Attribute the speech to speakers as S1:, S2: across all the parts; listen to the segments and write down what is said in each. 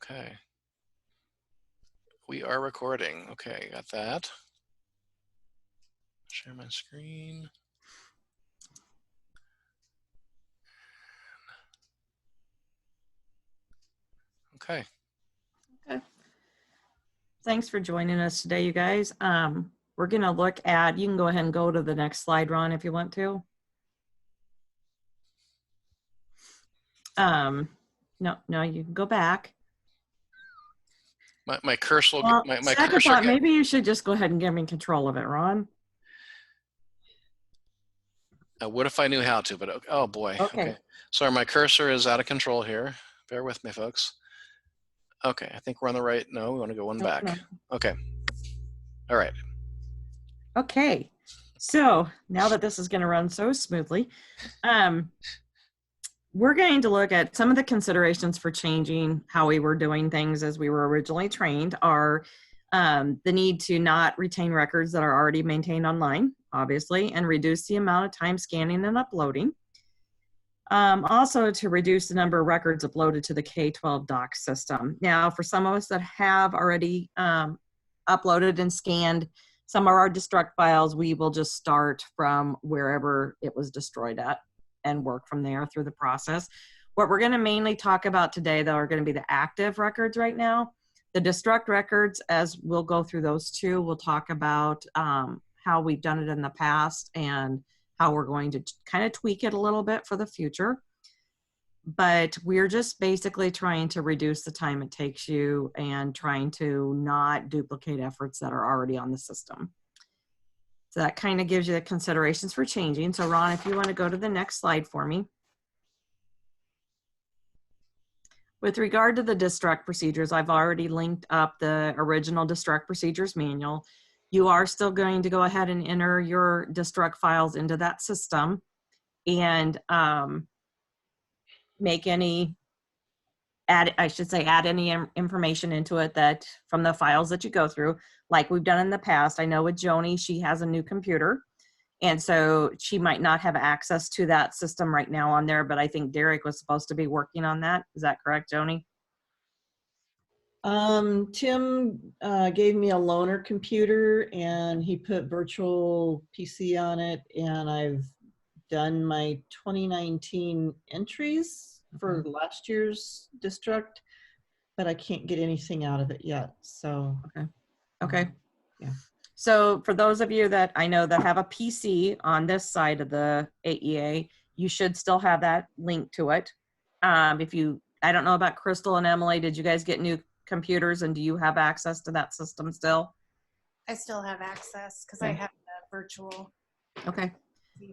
S1: Okay. We are recording. Okay, got that. Share my screen. Okay.
S2: Okay. Thanks for joining us today, you guys. We're going to look at, you can go ahead and go to the next slide, Ron, if you want to. No, you can go back.
S1: My cursor will
S2: Well,
S1: my
S2: second
S1: cursor
S2: thought, maybe you should just go ahead and give me control of it, Ron.
S1: what if I knew how to, but oh boy.
S2: Okay.
S1: Sorry, my cursor is out of control here. Bear with me, folks. Okay, I think we're on the right. No, we want to go one back.
S2: No.
S1: Okay. All right.
S2: Okay. So now that this is going to run so smoothly, we're going to look at some of the considerations for changing how we were doing things as we were originally trained are the need to not retain records that are already maintained online, obviously, and reduce the amount of time scanning and uploading. Also to reduce the number of records uploaded to the K-12 doc system. Now, for some of us that have already uploaded and scanned some of our destruct files, we will just start from wherever it was destroyed at and work from there through the process. What we're going to mainly talk about today, though, are going to be the active records right now. The destruct records, as we'll go through those two, we'll talk about how we've done it in the past and how we're going to kind of tweak it a little bit for the future. But we're just basically trying to reduce the time it takes you and trying to not duplicate efforts that are already on the system. So that kind of gives you the considerations for changing. So Ron, if you want to go to the next slide for me. With regard to the destruct procedures, I've already linked up the original destruct procedures manual. You are still going to go ahead and enter your destruct files into that system and add any information into it that from the files that you go through, like we've done in the past. I know with Joni, she has a new computer, and so she might not have access to that system right now on there, but I think Derek was supposed to be working on that. Is that correct, Joni?
S3: Tim gave me a loaner computer and he put virtual PC on it, and I've done my 2019 entries for last year's destruct, but I can't get anything out of it yet. So
S2: okay.
S3: Yeah.
S2: So for those of you that I know that have a PC on this side of the AEA, you should still have that link to it. I don't know about Crystal and Emily, did you guys get new computers and do you have access to that system still?
S4: I still have access because I have the virtual.
S2: Okay.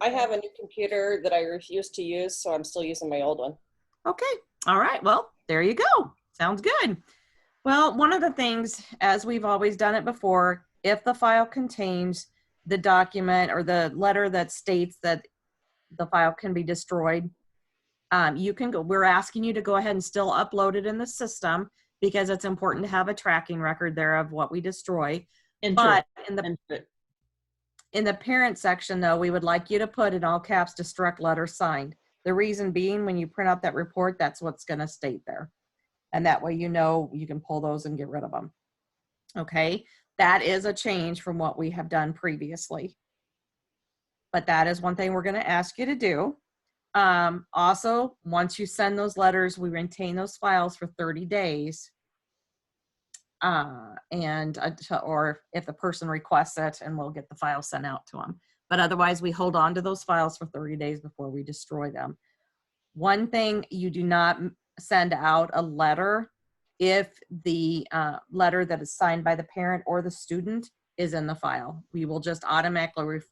S5: I have a new computer that I refuse to use, so I'm still using my old one.
S2: Okay. All right. Well, there you go. Sounds good. Well, one of the things, as we've always done it before, if the file contains the document or the letter that states that the file can be destroyed, you can go, we're asking you to go ahead and still upload it in the system because it's important to have a tracking record there of what we destroy. But in the parent section, though, we would like you to put in all caps destruct letter signed. The reason being, when you print out that report, that's what's going to state there. And that way, you know, you can pull those and get rid of them. Okay. That is a change from what we have done previously. But that is one thing we're going to ask you to do. Also, once you send those letters, we maintain those files for 30 days. Or if the person requests it, and we'll get the file sent out to them. But otherwise, we hold on to those files for 30 days before we destroy them. One thing, you do not send out a letter if the letter that is signed by the parent or the student is in the file. We will automatically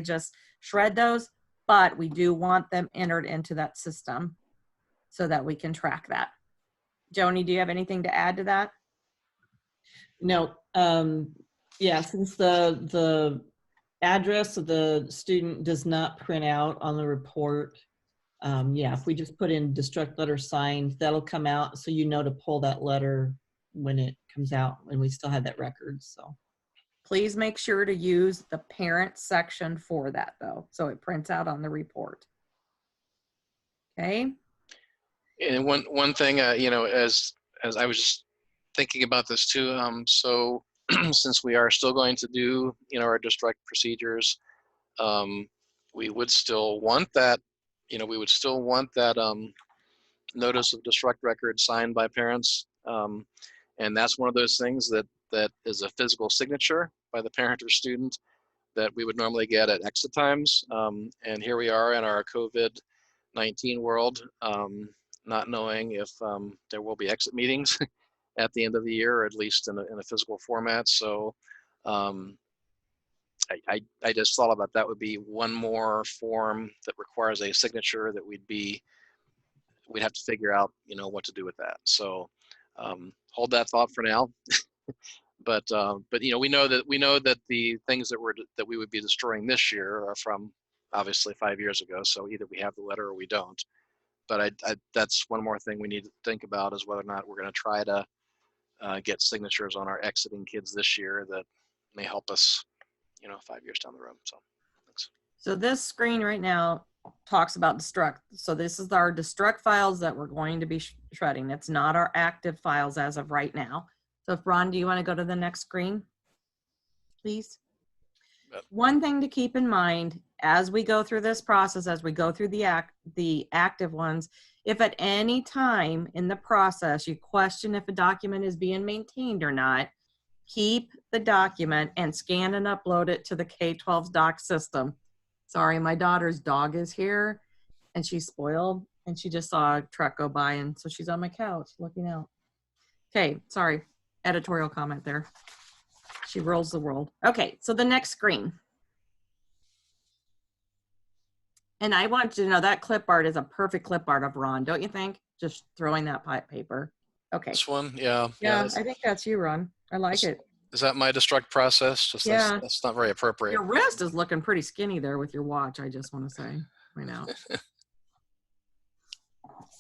S2: just shred those, but we do want them entered into that system so that we can track that. Joni, do you have anything to add to that?
S3: No. Yeah, since the address of the student does not print out on the report, if we just put in destruct letter signed, that'll come out so you know to pull that letter when it comes out, and we still have that record. So
S2: please make sure to use the parent section for that, though, so it prints out on the report. Okay.
S1: And one thing, as I was just thinking about this too, so since we are still going to do, our district procedures, we would still want that, notice of destruct record signed by parents. And that's one of those things that is a physical signature by the parent or student that we would normally get at exit times. And here we are in our COVID-19 world, not knowing if there will be exit meetings at the end of the year, or at least in a physical format. So I just thought about that would be one more form that requires a signature that we'd have to figure out, what to do with that. So hold that thought for now. But we know that the things that we would be destroying this year are from obviously 5 years ago. So either we have the letter or we don't. But that's one more thing we need to think about, is whether or not we're going to try to get signatures on our exiting kids this year that may help us, 5 years down the road. So thanks.
S2: So this screen right now talks about destruct. So this is our destruct files that we're going to be shredding. It's not our active files as of right now. So if Ron, do you want to go to the next screen, please?
S1: Yep.
S2: One thing to keep in mind as we go through this process, as we go through the active ones, if at any time in the process you question if a document is being maintained or not, keep the document and scan and upload it to the K-12's doc system. Sorry, my daughter's dog is here and she's spoiled and she just saw a truck go by, and so she's on my couch looking out. Okay, sorry, editorial comment there. She rules the world. Okay, so the next screen. And I want you to know that clip art is a perfect clip art of Ron, don't you think? Just throwing that paper. Okay.
S1: This one, yeah.
S2: Yeah, I think that's you, Ron. I like it.
S1: Is that my destruct process? Just
S2: Yeah.
S1: That's not very appropriate.
S2: Your wrist is looking pretty skinny there with your watch, I just want to say right now.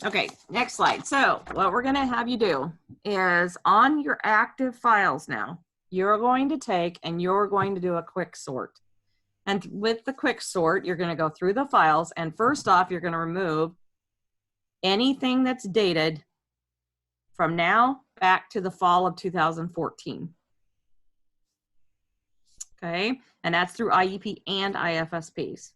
S2: Okay, next slide. So what we're going to have you do is on your active files now, you're going to take and you're going to do a quick sort. And with the quick sort, you're going to go through the files, and first off, you're going to remove anything that's dated from now back to the fall of 2014. Okay, and that's through IEP and IFSPs.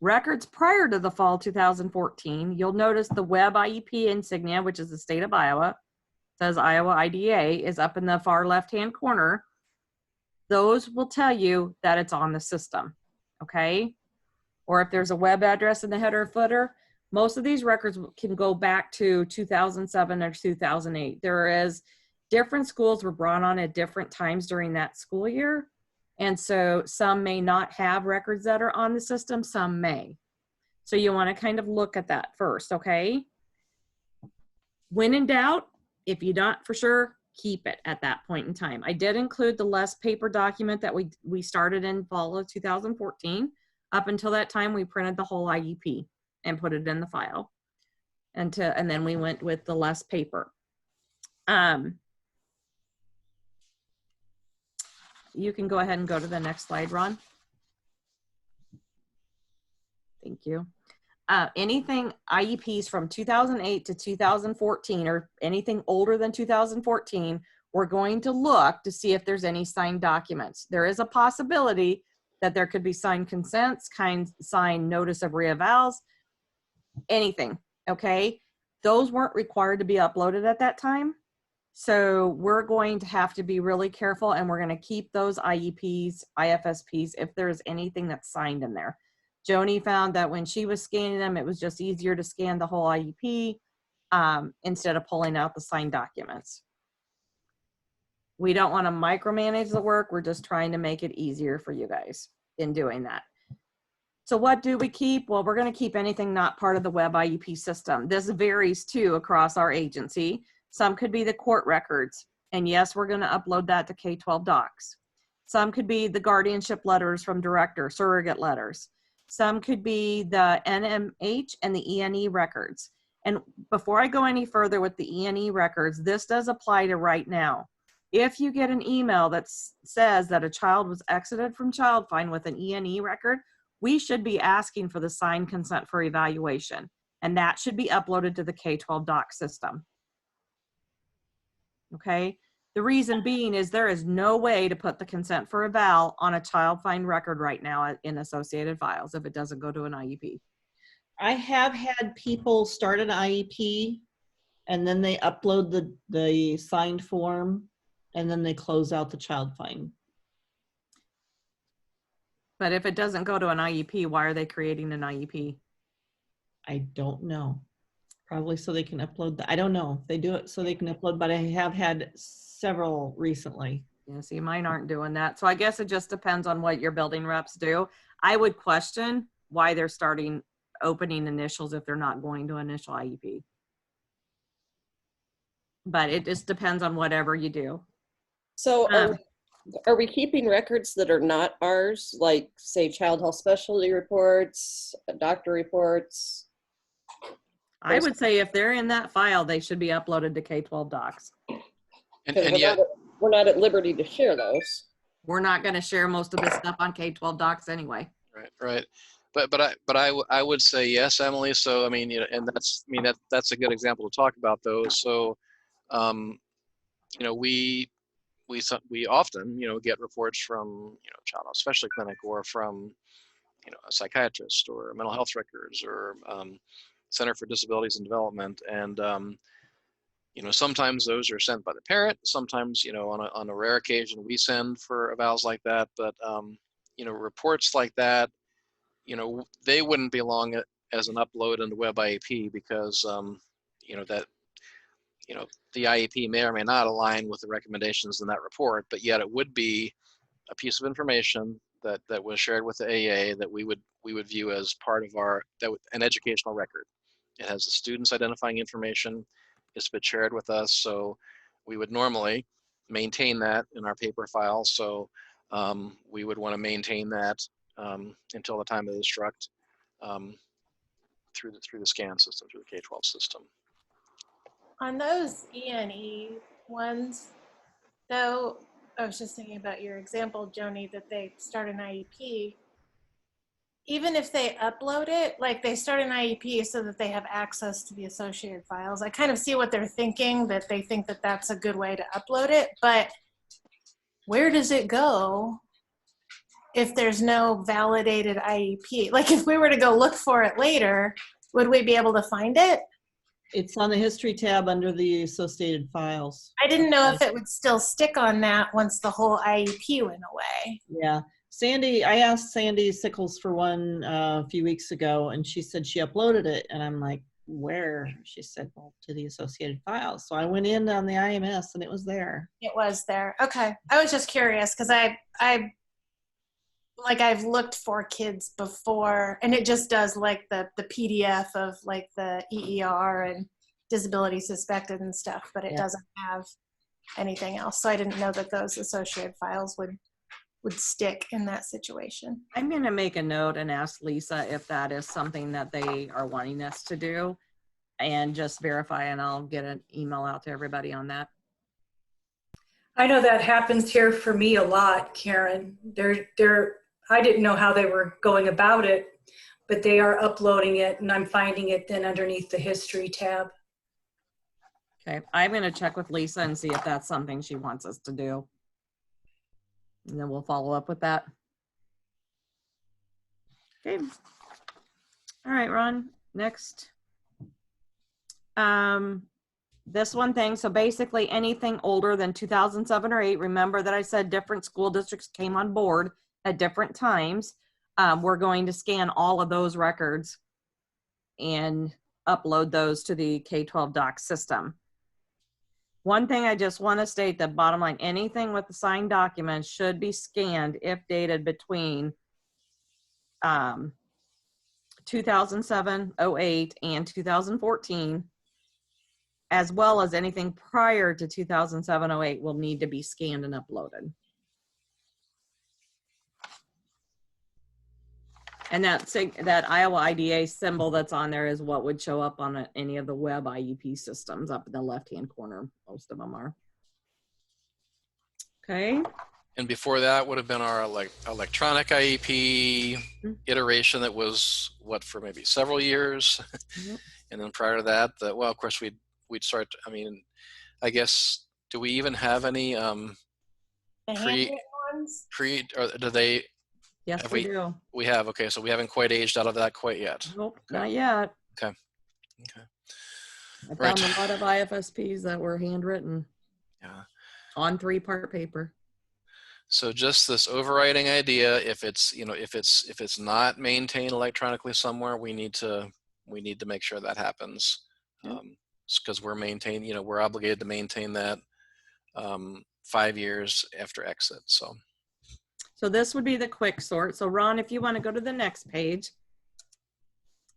S2: Records prior to the fall 2014, you'll notice the web IEP insignia, which is the state of Iowa, says Iowa IDA, is up in the far left-hand corner. Those will tell you that it's on the system, okay? Or if there's a web address in the header or footer, most of these records can go back to 2007 or 2008. There is different schools were brought on at different times during that school year. And so some may not have records that are on the system, some may. So you want to kind of look at that first, okay? When in doubt, if you're not for sure, keep it at that point in time. I did include the less paper document that we started in fall of 2014. Up until that time, we printed the whole IEP and put it in the file. And then we went with the less paper. You can go ahead and go to the next slide, Ron. Thank you. Anything IEPs from 2008 to 2014 or anything older than 2014, we're going to look to see if there's any signed documents. There is a possibility that there could be signed consents, signed notice of reavals, anything, okay? Those weren't required to be uploaded at that time. So we're going to have to be really careful, and we're going to keep those IEPs, IFSPs, if there's anything that's signed in there. Joni found that when she was scanning them, it was just easier to scan the whole IEP instead of pulling out the signed documents. We don't want to micromanage the work. We're just trying to make it easier for you guys in doing that. So what do we keep? Well, we're going to keep anything not part of the web IEP system. This varies too across our agency. Some could be the court records. And yes, we're going to upload that to K-12 docs. Some could be the guardianship letters from director, surrogate letters. Some could be the NMH and the ENE records. And before I go any further with the ENE records, this does apply to right now. If you get an email that says that a child was exited from Child Find with an ENE record, we should be asking for the signed consent for evaluation. and that should be uploaded to the K-12 doc system. Okay, the reason being is there is no way to put the consent for eval on a child find record right now in associated files if it doesn't go to an IEP.
S3: I have had people start an IEP and then they upload the signed form and then they close out the child find.
S2: But if it doesn't go to an IEP, why are they creating an IEP?
S3: I don't know. Probably so they can upload I don't know. They do it so they can upload, but I have had several recently.
S2: Yeah, see, mine aren't doing that. So I guess it just depends on what your building reps do. I would question why they're opening initials if they're not going to initial IEP. But it just depends on whatever you do.
S5: So are we keeping records that are not ours, like say child health specialty reports, doctor reports?
S2: I would say if they're in that file, they should be uploaded to K-12 docs.
S1: And yet,
S5: we're not at liberty to share those.
S2: We're not going to share most of this stuff on K-12 docs anyway.
S1: right. But I would say yes, Emily. So I mean, you know, and that's a good example to talk about those. So, you know, we often, you know, get reports from, you know, child health specialty clinic or from, you know, a psychiatrist or mental health records or Center for Disabilities and Development, and you know, sometimes those are sent by the parent. Sometimes, you know, on a rare occasion we send for evals like that. But you know, reports like that, you know, they wouldn't belong as an upload in the web IEP because you know, that, you know, the IEP may or may not align with the recommendations in that report, but yet it would be a piece of information that was shared with the AA that we would view as part of an educational record. It has the students identifying information. It's been shared with us, so we would normally maintain that in our paper file. So we would want to maintain that until the time of the instruct through the scan system, through the K-12 system.
S4: On those E&E ones, though, I was just thinking about your example, Joni, that they start an IEP. Even if they upload it, like they start an IEP so that they have access to the associated files. I kind of see what they're thinking, that they think that that's a good way to upload it, but where does it go if there's no validated IEP? Like if we were to go look for it later, would we be able to find it?
S3: It's on the history tab under the associated files.
S4: I didn't know if it would still stick on that once the whole IEP went away.
S3: Yeah. Sandy, I asked Sandy Sickles for one a few weeks ago, and she said she uploaded it. And I'm like, where? She said, well, to the associated files. So I went in on the IMS and it was there.
S4: It was there. Okay. I was just curious because I've looked for kids before, and it just does like the PDF of like the EER and disability suspected and stuff, but it doesn't have anything else. So I didn't know that those associated files would stick in that situation.
S2: I'm going to make a note and ask Lisa if that is something that they are wanting us to do, and just verify, and I'll get an email out to everybody on that.
S6: I know that happens here for me a lot, Karen. I didn't know how they were going about it, but they are uploading it, and I'm finding it then underneath the history tab.
S2: Okay, I'm going to check with Lisa and see if that's something she wants us to do. And then we'll follow up with that. Okay. All right, Ron, next. This one thing, so basically anything older than 2007 or 8, remember that I said different school districts came on board at different times. We're going to scan all of those records and upload those to the K-12 doc system. One thing I just want to state, the bottom line, anything with the signed documents should be scanned if dated between 2007, 08, and 2014, as well as anything prior to 2007, 08 will need to be scanned and uploaded. And that Iowa IDA symbol that's on there is what would show up on any of the web IEP systems up in the left-hand corner. Most of them are. Okay.
S1: And before that would have been our electronic IEP iteration that was what, for maybe several years.
S2: Yep.
S1: And then prior to that, well, of course we'd start, I mean, I guess, do we even have any
S4: The handwritten ones?
S1: or do they,
S2: Yes, we do.
S1: we have, okay, so we haven't quite aged out of that quite yet.
S2: Nope,
S1: Okay.
S2: not yet.
S1: Okay.
S2: I
S1: Right.
S2: found a lot of IFSPs that were handwritten.
S1: Yeah.
S2: On 3-part paper.
S1: So just this overriding idea, if it's, you know, if it's not maintained electronically somewhere, we need to make sure that happens.
S2: Yep.
S1: Because we're maintaining, you know, we're obligated to maintain that 5 years after exit. So
S2: this would be the quick sort. So Ron, if you want to go to the next page,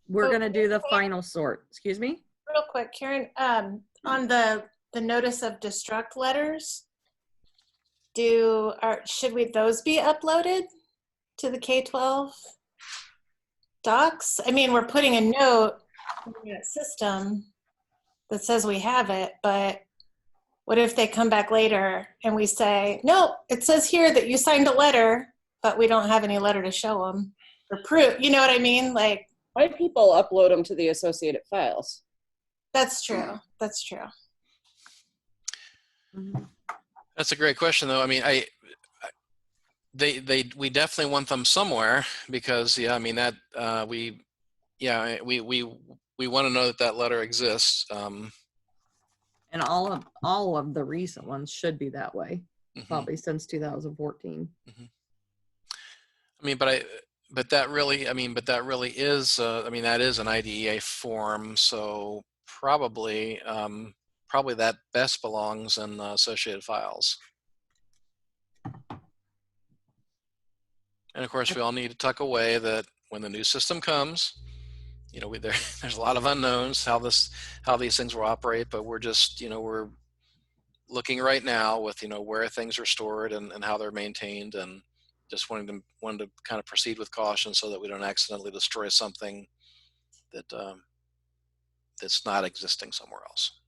S2: we're going to do the final sort. Excuse me?
S4: Real quick, Karen, on the notice of destruct letters, should those be uploaded to the K-12 docs? I mean, we're putting a note in that system that says we have it, but what if they come back later and we say, no, it says here that you signed a letter, but we don't have any letter to show them or proof? You know what I mean? Like,
S5: Why do people upload them to the associated files?
S4: that's true. That's true.
S1: that's a great question, though. I mean, we definitely want them somewhere, because I mean that we want to know that letter exists.
S2: And all of the recent ones should be that way, probably since 2014.
S1: I mean, but that really is, I mean, that is an IDEA form, so probably that best belongs in associated files. And of course, we all need to tuck away that when the new system comes, you know, there's a lot of unknowns how these things will operate, but we're just, you know, we're looking right now with, you know, where things are stored and how they're maintained, and just wanting to kind of proceed with caution so that we don't accidentally destroy something that that's not existing somewhere else.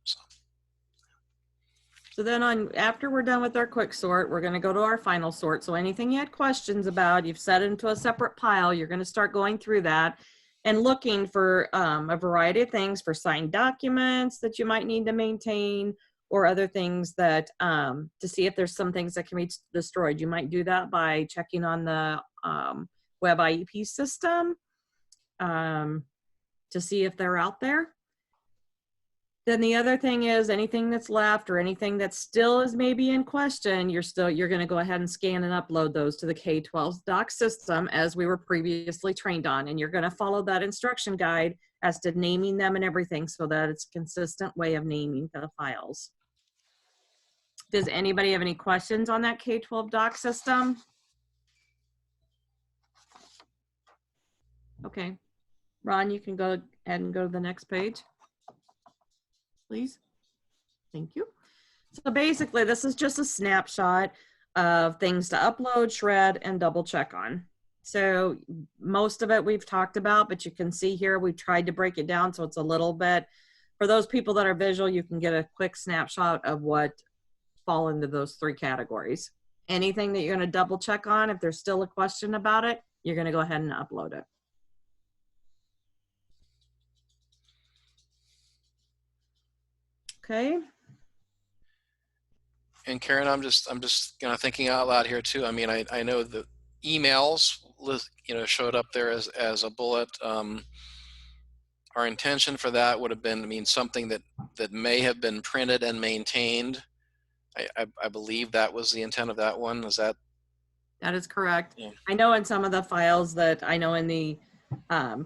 S2: So then after we're done with our quick sort, we're going to go to our final sort. So anything you had questions about, you've set it into a separate pile. You're going to start going through that and looking for a variety of things, for signed documents that you might need to maintain, or other things that to see if there's some things that can be destroyed. You might do that by checking on the web IEP system to see if they're out there. Then the other thing is anything that's left or anything that still is maybe in question, you're going to go ahead and scan and upload those to the K-12 doc system as we were previously trained on. And you're going to follow that instruction guide as to naming them and everything, so that it's a consistent way of naming the files. Does anybody have any questions on that K-12 doc system? Okay. Ron, you can go ahead and go to the next page, please. Thank you. So basically, this is just a snapshot of things to upload, shred, and double check on. So most of it we've talked about, but you can see here, we've tried to break it down so it's a little bit, for those people that are visual, you can get a quick snapshot of what fall into those 3 categories. Anything that you're going to double check on, if there's still a question about it, you're going to go ahead and upload it. Okay.
S1: And Karen, I'm just kind of thinking out loud here too. I mean, I know the emails, you know, showed up there as a bullet. Our intention for that would have been, I mean, something that may have been printed and maintained. I believe that was the intent of that one. Is that?
S2: That is correct.
S1: Yeah.
S2: I know in some of the files that I know in the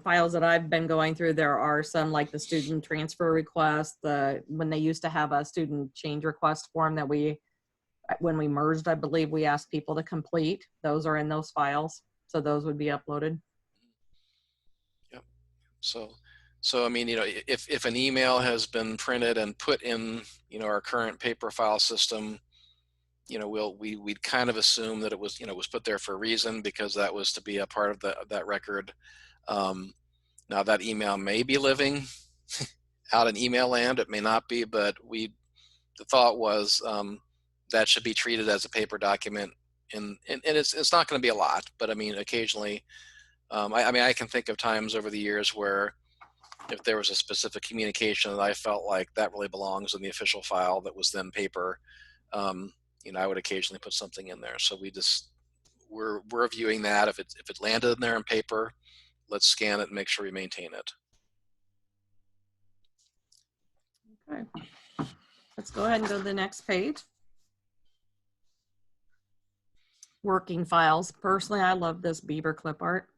S2: files that I've been going through, there are some like the student transfer request, when they used to have a student change request form that when we merged, I believe we asked people to complete. Those are in those files. So those would be uploaded.
S1: Yep. So I mean, you know, if an email has been printed and put in, you know, our current paper file system, you know, we'd kind of assume that it was, you know, was put there for a reason, because that was to be a part of that record. Now that email may be living out in email land, it may not be, but the thought was that should be treated as a paper document and it's not going to be a lot, but I mean, occasionally, I mean, I can think of times over the years where if there was a specific communication that I felt like that really belongs in the official file that was then paper, you know, I would occasionally put something in there. So we're reviewing that. If it landed in there in paper, let's scan it and make sure we maintain it.
S2: Okay. Let's go ahead and go to the next page. Working files. Personally, I love this beaver clip art.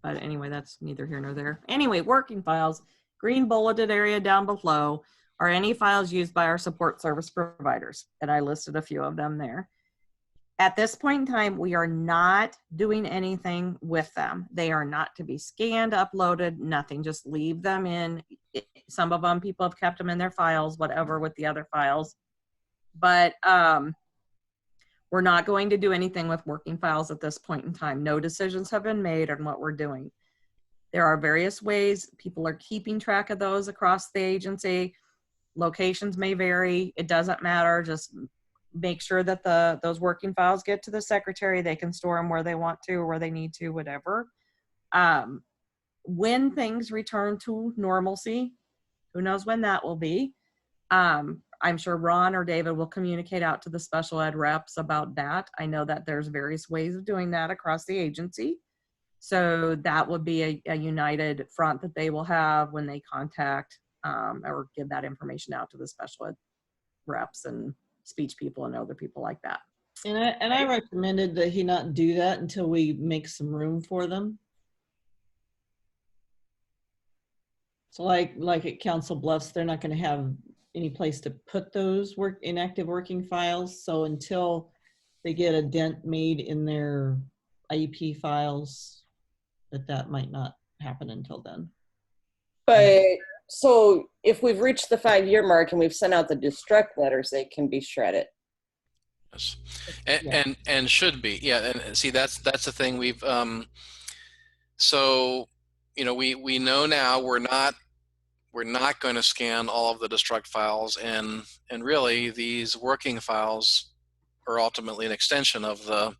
S2: But anyway, that's neither here nor there. Anyway, working files, green bulleted area down below are any files used by our support service providers. And I listed a few of them there. At this point in time, we are not doing anything with them. They are not to be scanned, uploaded, nothing. Just leave them in. Some of them, people have kept them in their files, whatever, with the other files. But we're not going to do anything with working files at this point in time. No decisions have been made on what we're doing. There are various ways people are keeping track of those across the agency. Locations may vary. It doesn't matter. Just make sure that those working files get to the secretary. They can store them where they want to or where they need to, whatever. When things return to normalcy, who knows when that will be. I'm sure Ron or David will communicate out to the special ed reps about that. I know that there's various ways of doing that across the agency. So that would be a united front that they will have when they contact or give that information out to the special ed reps and speech people and other people like that.
S3: And I recommended that he not do that until we make some room for them. So like at Council Bluffs, they're not going to have any place to put those inactive working files. So until they get a dent made in their IEP files, that might not happen until then.
S5: But so if we've reached the 5-year mark and we've sent out the destruct letters, they can be shredded.
S1: Yes. And should be. Yeah. And see, that's the thing we've, so, you know, we know now we're not going to scan all of the destruct files, and really these working files are ultimately an extension of the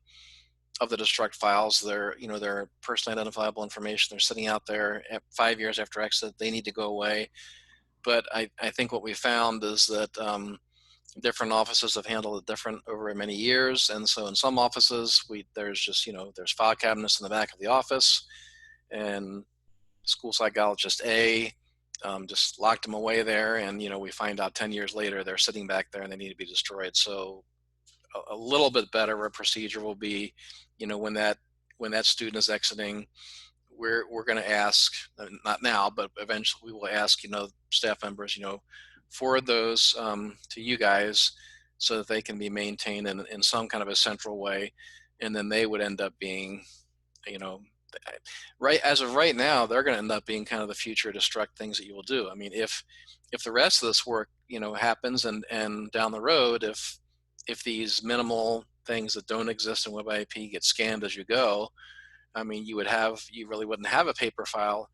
S1: destruct files. They're, you know, they're personally identifiable information. They're sitting out there at 5 years after exit. They need to go away. But I think what we found is that different offices have handled it different over many years. And so in some offices, there's just, you know, there's file cabinets in the back of the office, and school psychologist A just locked them away there. And, you know, we find out 10 years later, they're sitting back there and they need to be destroyed. So a little bit better a procedure will be, you know, when that student is exiting, we're going to ask, not now, but eventually we will ask, you know, staff members, you know, forward those to you guys so that they can be maintained in some kind of a central way. And then they would end up being, you know, right as of right now, they're going to end up being kind of the future destruct things that you will do. I mean, if the rest of this work, you know, happens and down the road, if these minimal things that don't exist in Web IEP get scanned as you go, I mean, you really wouldn't have a paper file,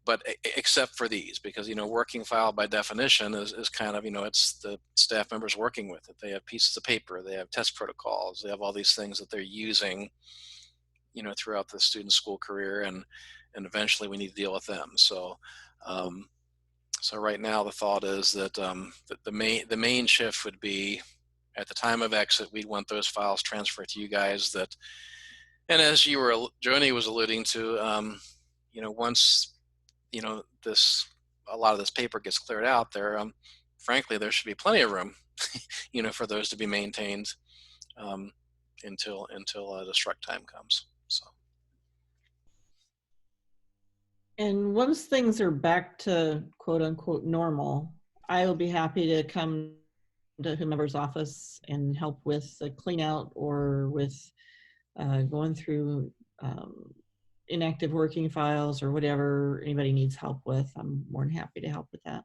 S1: but except for these, because, you know, working file by definition is kind of, you know, it's the staff members working with it. They have pieces of paper, they have test protocols, they have all these things that they're using, you know, throughout the student school career, and eventually we need to deal with them. So, so right now the thought is that the main shift would be at the time of exit, we'd want those files transferred to you guys. That, and as Joni was alluding to, you know, once, you know, a lot of this paper gets cleared out there, frankly, there should be plenty of room, you know, for those to be maintained until destruct time comes. So.
S3: And once things are back to quote unquote normal, I will be happy to come to whomever's office and help with the clean out or with going through inactive working files or whatever anybody needs help with. I'm more than happy to help with that.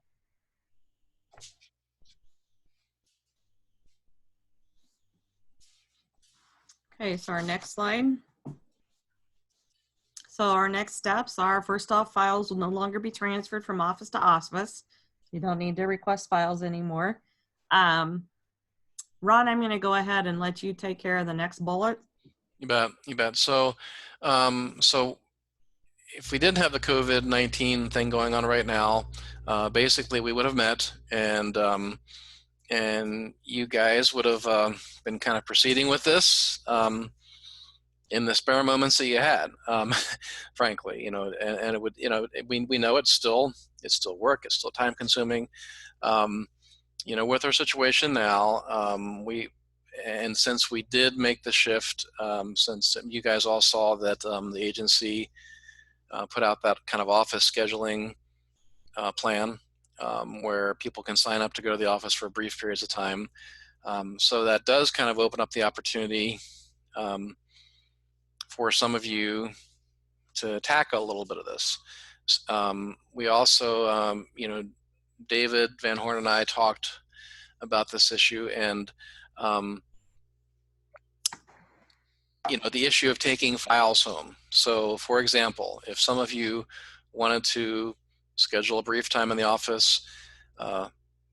S2: Okay, so our next slide. So our next steps are, first off, files will no longer be transferred from office to office. You don't need to request files anymore. Ron, I'm going to go ahead and let you take care of the next bullet.
S1: You bet. You bet. So, so if we didn't have the COVID-19 thing going on right now, basically we would have met, and you guys would have been kind of proceeding with this in the spare moments that you had, frankly, and it would, we know it's still work, it's still time consuming, with our situation now, and since we did make the shift, since you guys all saw that the agency put out that kind of office scheduling plan, where people can sign up to go to the office for brief periods of time. So that does kind of open up the opportunity for some of you to tackle a little bit of this. We also, David Van Horn and I talked about this issue, and the issue of taking files home. So for example, if some of you wanted to schedule a brief time in the office,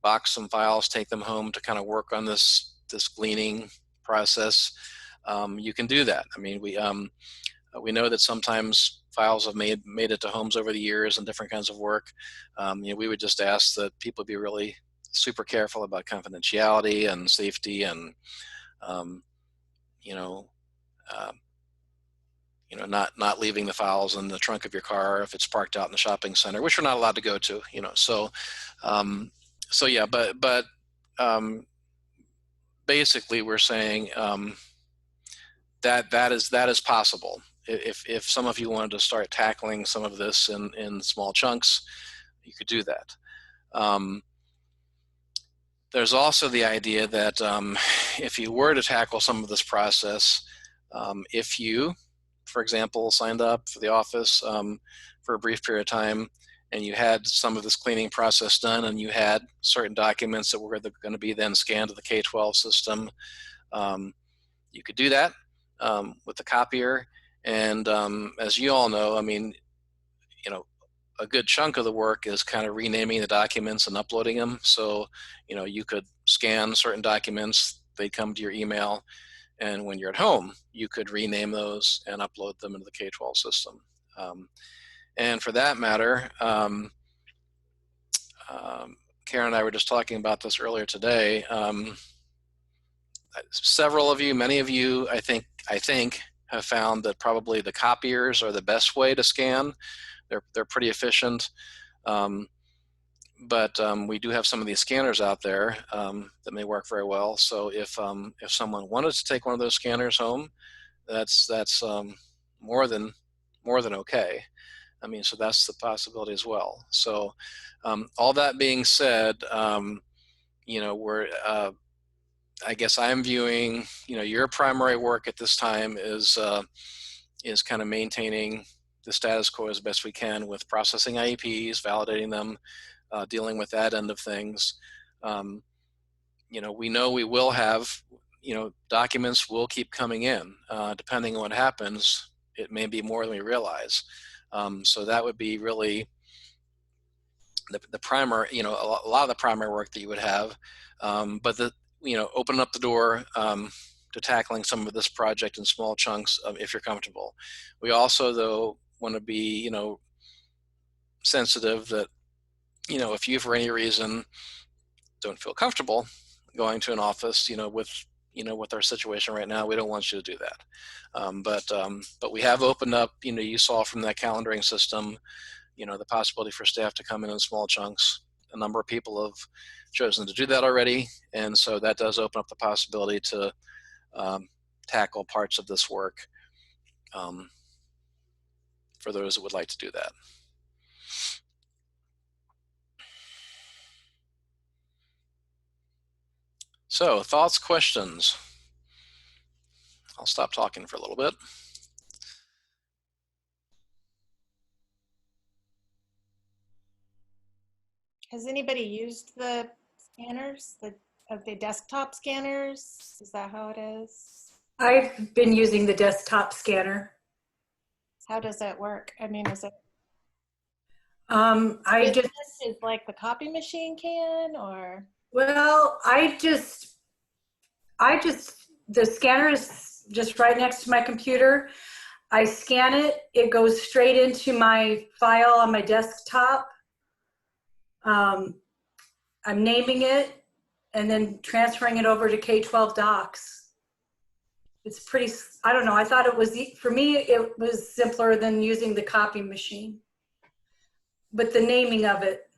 S1: box some files, take them home to kind of work on this gleaning process, you can do that. I mean, we know that sometimes files have made it to homes over the years and different kinds of work. We would just ask that people be really super careful about confidentiality and safety, and not leaving the files in the trunk of your car if it's parked out in the shopping center, which we're not allowed to go to. So yeah, but basically we're saying that is possible. If some of you wanted to start tackling some of this in small chunks, you could do that. There's also the idea that if you were to tackle some of this process, if you, for example, signed up for the office for a brief period of time, and you had some of this cleaning process done, and you had certain documents that were going to be then scanned to the K-12 system, you could do that with the copier. And as you all know, I mean, a good chunk of the work is kind of renaming the documents and uploading them. So, you could scan certain documents, they come to your email, and when you're at home, you could rename those and upload them into the K-12 system. And for that matter, Karen and I were just talking about this earlier today. Several of you, many of you, I think, have found that probably the copiers are the best way to scan. They're pretty efficient, but we do have some of these scanners out there that may work very well. So if someone wanted to take one of those scanners home, that's more than okay. I mean, so that's the possibility as well. So all that being said, we're I guess I'm viewing your primary work at this time is kind of maintaining the status quo as best we can with processing IEPs, validating them, dealing with that end of things. We know we will have, documents will keep coming in. Depending on what happens, it may be more than we realize. So that would be really the primary, a lot of the primary work that you would have. But open up the door to tackling some of this project in small chunks if you're comfortable. We also, though, want to be, sensitive that, if you for any reason don't feel comfortable going to an office, with our situation right now, we don't want you to do that. But we have opened up, you saw from that calendaring system, the possibility for staff to come in small chunks. A number of people have chosen to do that already, and so that does open up the possibility to tackle parts of this work for those that would like to do that. So, thoughts, questions? I'll stop talking for a little bit.
S4: Has anybody used the scanners, the desktop scanners? Is that how it is?
S6: I've been using the desktop scanner.
S4: How does that work? I mean, is it
S6: I just
S4: is like the copy machine can, or?
S6: Well, the scanner is just right next to my computer. I scan it, it goes straight into my file on my desktop. I'm naming it and then transferring it over to K-12 Docs. It's pretty, I don't know, I thought it was, for me, it was simpler than using the copy machine. But the naming of it.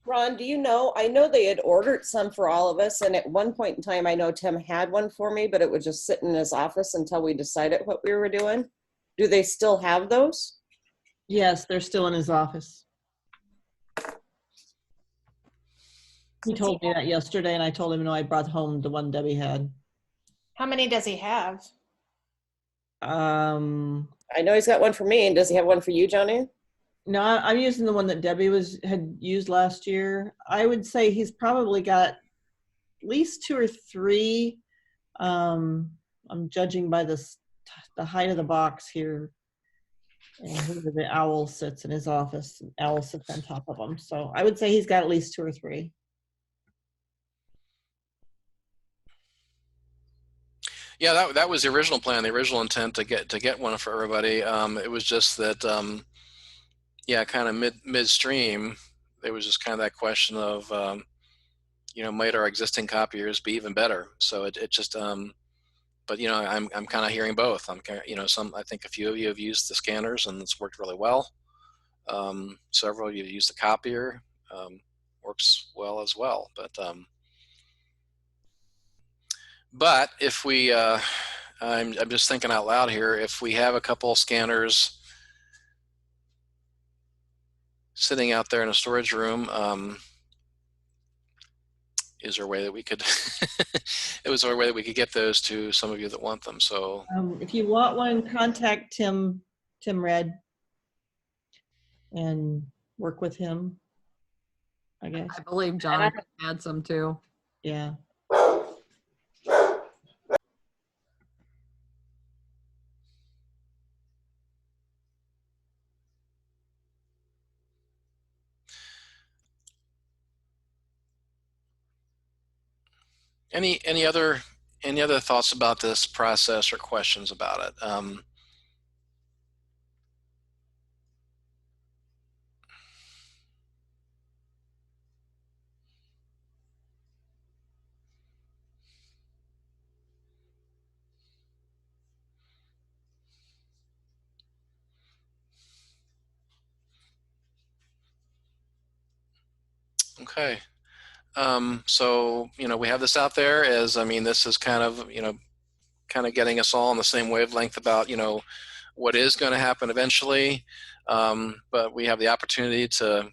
S5: Ron, do you know, I know they had ordered some for all of us, and at one point in time, I know Tim had one for me, but it would just sit in his office until we decided what we were doing. Do they still have those?
S3: Yes, they're still in his office. He told me that yesterday, and I told him, no, I brought home the one Debbie had.
S4: How many does he have?
S5: I know he's got one for me, and does he have one for you, Johnny?
S3: No, I'm using the one that Debbie had used last year. I would say he's probably got at least 2 or 3. I'm judging by the height of the box here. And where the owl sits in his office. Owl sits on top of him. So I would say he's got at least 2 or 3.
S1: Yeah, that was the original plan, the original intent to get one for everybody. It was just that, yeah, kind of midstream, there was just kind of that question of, might our existing copiers be even better? So it just, but I'm kind of hearing both. I think a few of you have used the scanners and it's worked really well. Several of you have used the copier, works well as well. But if we, I'm just thinking out loud here, if we have a couple scanners sitting out there in a storage room, is there a way that we could, is there a way that we could get those to some of you that want them? So
S3: if you want one, contact Tim Red and work with him, I guess.
S2: I believe John had some too.
S3: Yeah.
S1: any other thoughts about this process or questions about it? Okay. So, we have this out there as, this is kind of getting us all on the same wavelength about, what is going to happen eventually. But we have the opportunity to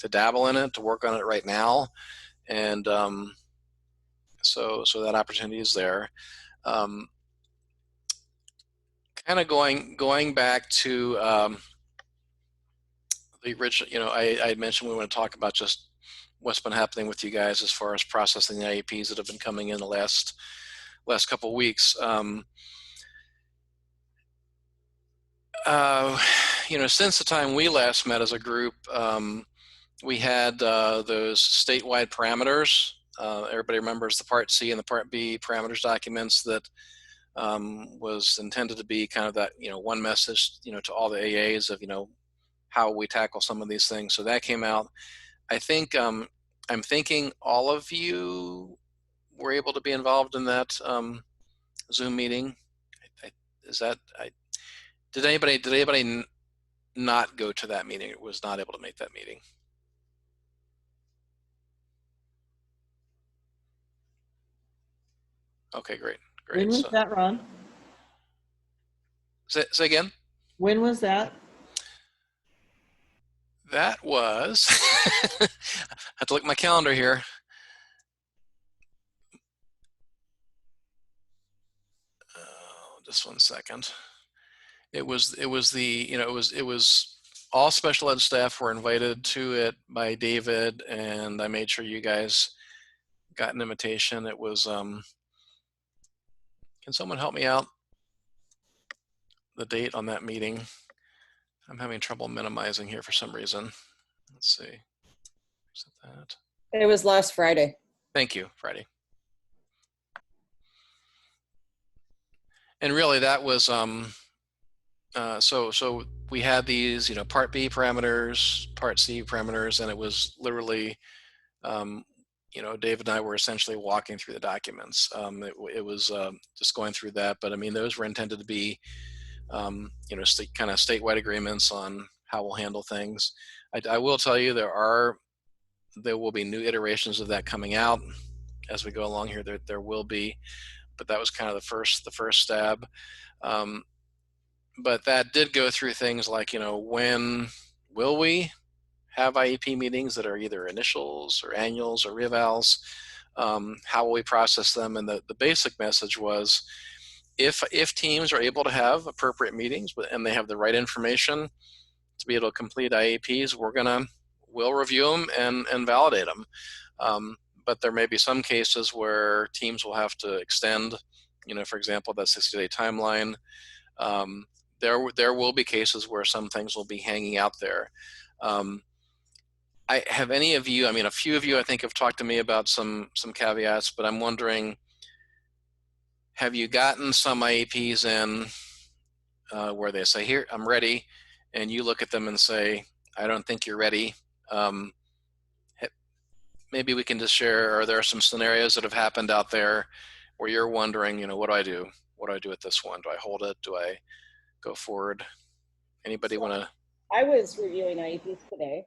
S1: dabble in it, to work on it right now. And so that opportunity is there. Kind of going back to the original, I had mentioned we want to talk about just what's been happening with you guys as far as processing the IEPs that have been coming in the last couple of weeks. Since the time we last met as a group, we had those statewide parameters. Everybody remembers the Part C and the Part B parameters documents that was intended to be kind of that, one message, to all the AAs of, how we tackle some of these things. So that came out. I think I'm thinking all of you were able to be involved in that Zoom meeting. Did anybody not go to that meeting? Or was not able to make that meeting? Okay, great.
S3: When was that, Ron?
S1: Say again?
S3: When was that?
S1: That was, I have to look at my calendar here. Just 1 second. It was all special ed staff were invited to it by David, and I made sure you guys got an invitation. It was, can someone help me out? The date on that meeting. I'm having trouble minimizing here for some reason. Let's see. Is it that?
S5: It was last Friday.
S1: Thank you, Freddie. And really that was, so we had these, Part B parameters, Part C parameters, and it was literally, Dave and I were essentially walking through the documents. It was just going through that, but I mean, those were intended to be, kind of statewide agreements on how we'll handle things. I will tell you there will be new iterations of that coming out as we go along here. There will be, but that was kind of the first stab. But that did go through things like, when will we have IEP meetings that are either initials or annuals or revals? How will we process them? And the basic message was, if teams are able to have appropriate meetings and they have the right information to be able to complete IEPs, we'll review them and validate them. But there may be some cases where teams will have to extend, for example, that 60-day timeline. There will be cases where some things will be hanging out there. Have any of you, a few of you I think have talked to me about some caveats, but I'm wondering, have you gotten some IEPs in where they say, here, I'm ready, and you look at them and say, I don't think you're ready? Maybe we can just share, are there some scenarios that have happened out there where you're wondering, what do I do? What do I do with this one? Do I hold it? Do I go forward? Anybody want to?
S5: I was reviewing IEPs today.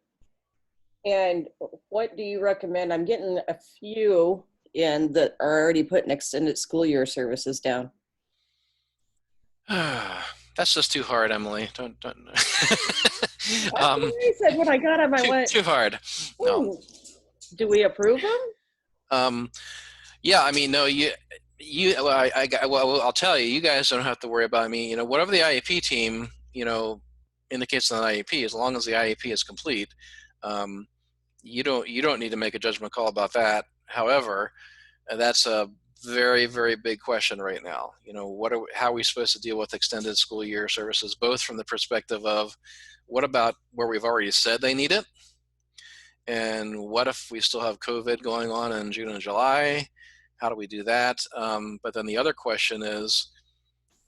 S5: And what do you recommend? I'm getting a few in that are already putting extended school year services down.
S1: That's just too hard, Emily. Don't.
S5: That's what I said when I got them. I went,
S1: too hard. No.
S5: Do we approve them?
S1: Yeah, no, well, I'll tell you, you guys don't have to worry about me. Whatever the IEP team, indicates on the IEP, as long as the IEP is complete, you don't need to make a judgment call about that. However, that's a very, very big question right now. How are we supposed to deal with extended school year services, both from the perspective of what about where we've already said they need it? And what if we still have COVID going on in June and July? How do we do that? But then the other question is,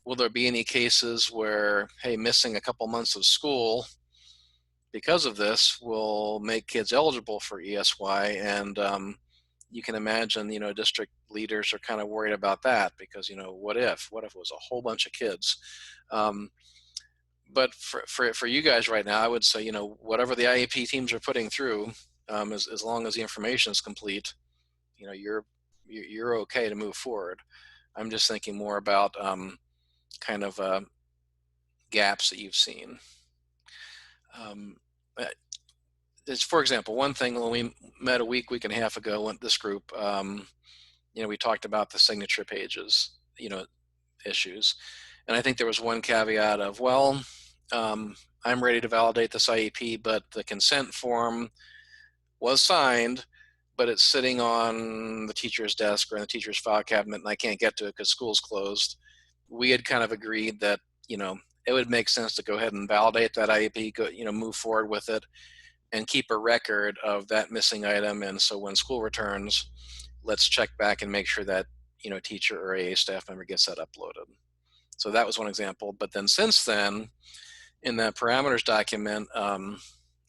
S1: will there be any cases where, hey, missing a couple months of school because of this will make kids eligible for ESY? And you can imagine, district leaders are kind of worried about that because, what if it was a whole bunch of kids? But for you guys right now, I would say, whatever the IEP teams are putting through, as long as the information is complete, you're okay to move forward. I'm just thinking more about kind of gaps that you've seen. For example, one thing when we met a week and a half ago, this group, we talked about the signature pages, issues. And I think there was one caveat of, well, I'm ready to validate this IEP, but the consent form was signed, but it's sitting on the teacher's desk or in the teacher's file cabinet, and I can't get to it because school's closed. We had kind of agreed that, it would make sense to go ahead and validate that IEP, move forward with it and keep a record of that missing item. And so when school returns, let's check back and make sure that, teacher or AA staff member gets that uploaded. So that was one example. But then since then, in that parameters document,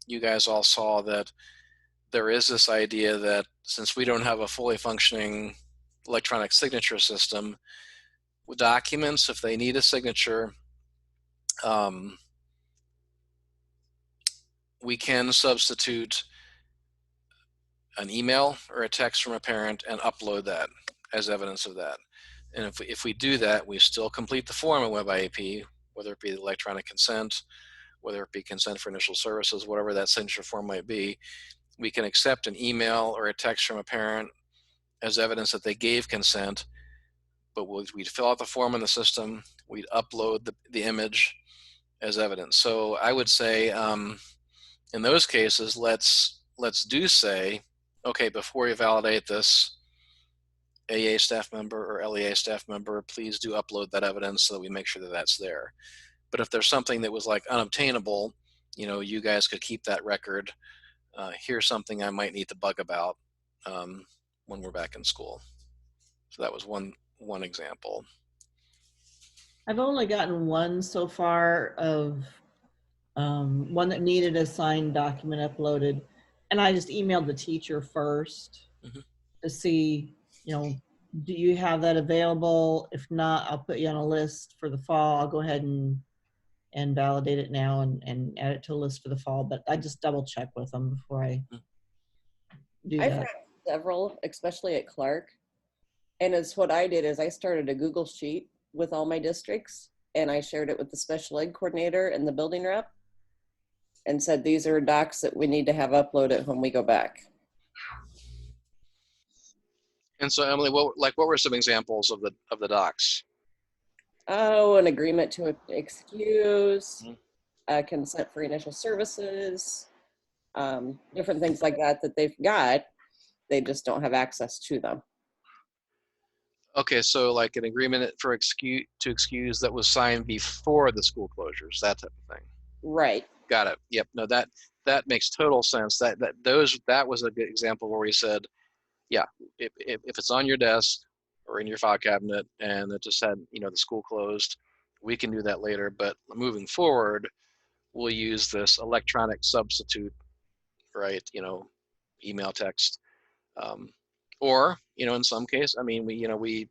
S1: you guys all saw that there is this idea that since we don't have a fully functioning electronic signature system, with documents, if they need a signature, we can substitute an email or a text from a parent and upload that as evidence of that. And if we do that, we still complete the form in Web IEP, whether it be the electronic consent, whether it be consent for initial services, whatever that signature form might be. We can accept an email or a text from a parent as evidence that they gave consent, but we'd fill out the form in the system, we'd upload the image as evidence. So I would say in those cases, let's say, okay, before you validate this, AA staff member or LEA staff member, please do upload that evidence so that we make sure that that's there. But if there's something that was like unobtainable, you guys could keep that record. Here's something I might need to bug about. when we're back in school. So that was one example.
S3: I've only gotten one so far of one that needed a signed document uploaded. And I just emailed the teacher first to see, do you have that available? If not, I'll put you on a list for the fall. I'll go ahead and validate it now and add it to a list for the fall. But I just double check with them before I do
S5: I've
S3: that.
S5: had several, especially at Clark. And it's what I did is I started a Google Sheet with all my districts, and I shared it with the special ed coordinator and the building rep and said, these are docs that we need to have uploaded when we go back.
S1: And so Emily, what were some examples of the docs?
S5: Oh, an agreement to excuse, consent for initial services, different things like that they've got. They just don't have access to them.
S1: Okay, so like an agreement to excuse that was signed before the school closures, that type of thing.
S5: Right.
S1: Got it. Yep. No, that makes total sense. That was a good example where we said, yeah, if it's on your desk or in your file cabinet and it just had, the school closed, we can do that later. But moving forward, we'll use this electronic substitute, right? Email, text, or in some case, I mean, we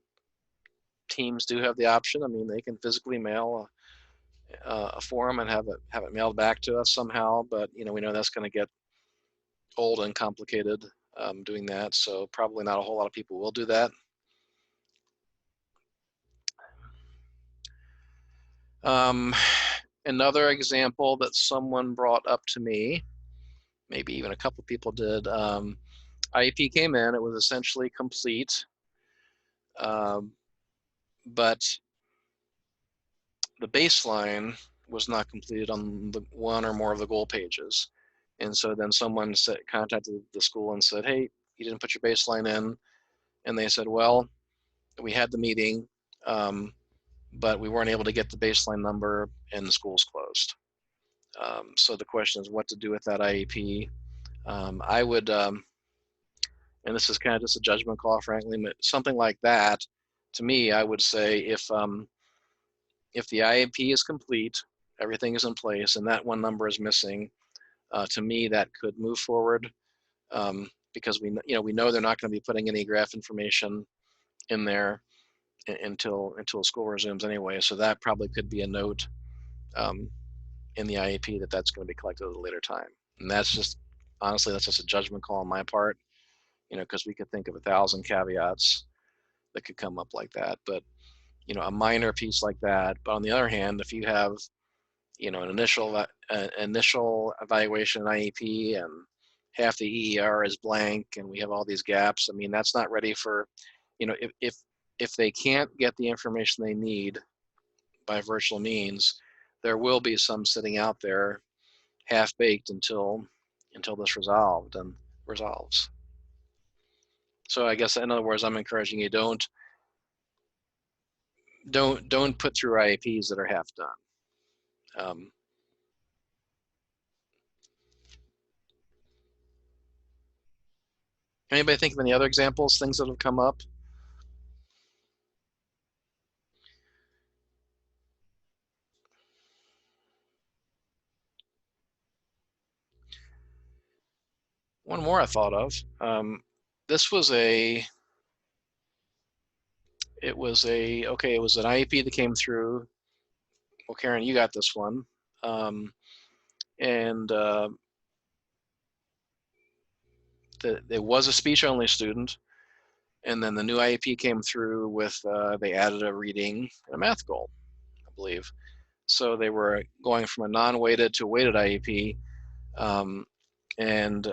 S1: teams do have the option. I mean, they can physically mail a form and have it mailed back to us somehow. But we know that's going to get old and complicated doing that. So probably not a whole lot of people will do that. Another example that someone brought up to me, maybe even a couple people did, IEP came in, it was essentially complete, but the baseline was not completed on the one or more of the goal pages. And so then someone contacted the school and said, hey, you didn't put your baseline in. And they said, well, we had the meeting, but we weren't able to get the baseline number and the school's closed. So the question is what to do with that IEP. I would, and this is kind of just a judgment call, frankly, but something like that, to me, I would say if the IEP is complete, everything is in place, and that one number is missing, to me, that could move forward because we know they're not going to be putting any graph information in there until school resumes anyway. So that probably could be a note in the IEP that's going to be collected at a later time. And that's just, honestly, that's just a judgment call on my part, because we could think of 1,000 caveats that could come up like that. But, a minor piece like that. But on the other hand, if you have, an initial evaluation IEP and half the EER is blank and we have all these gaps, I mean, that's not ready for, if they can't get the information they need by virtual means, there will be some sitting out there half-baked until this resolves. So I guess in other words, I'm encouraging you, don't put through IEPs that are half done. Anybody think of any other examples, things that have come up? One more I thought of. This was it was an IEP that came through. Well, Karen, you got this one. And there was a speech-only student. And then the new IEP came through with, they added a reading and a math goal, I believe. So they were going from a non-weighted to a weighted IEP. And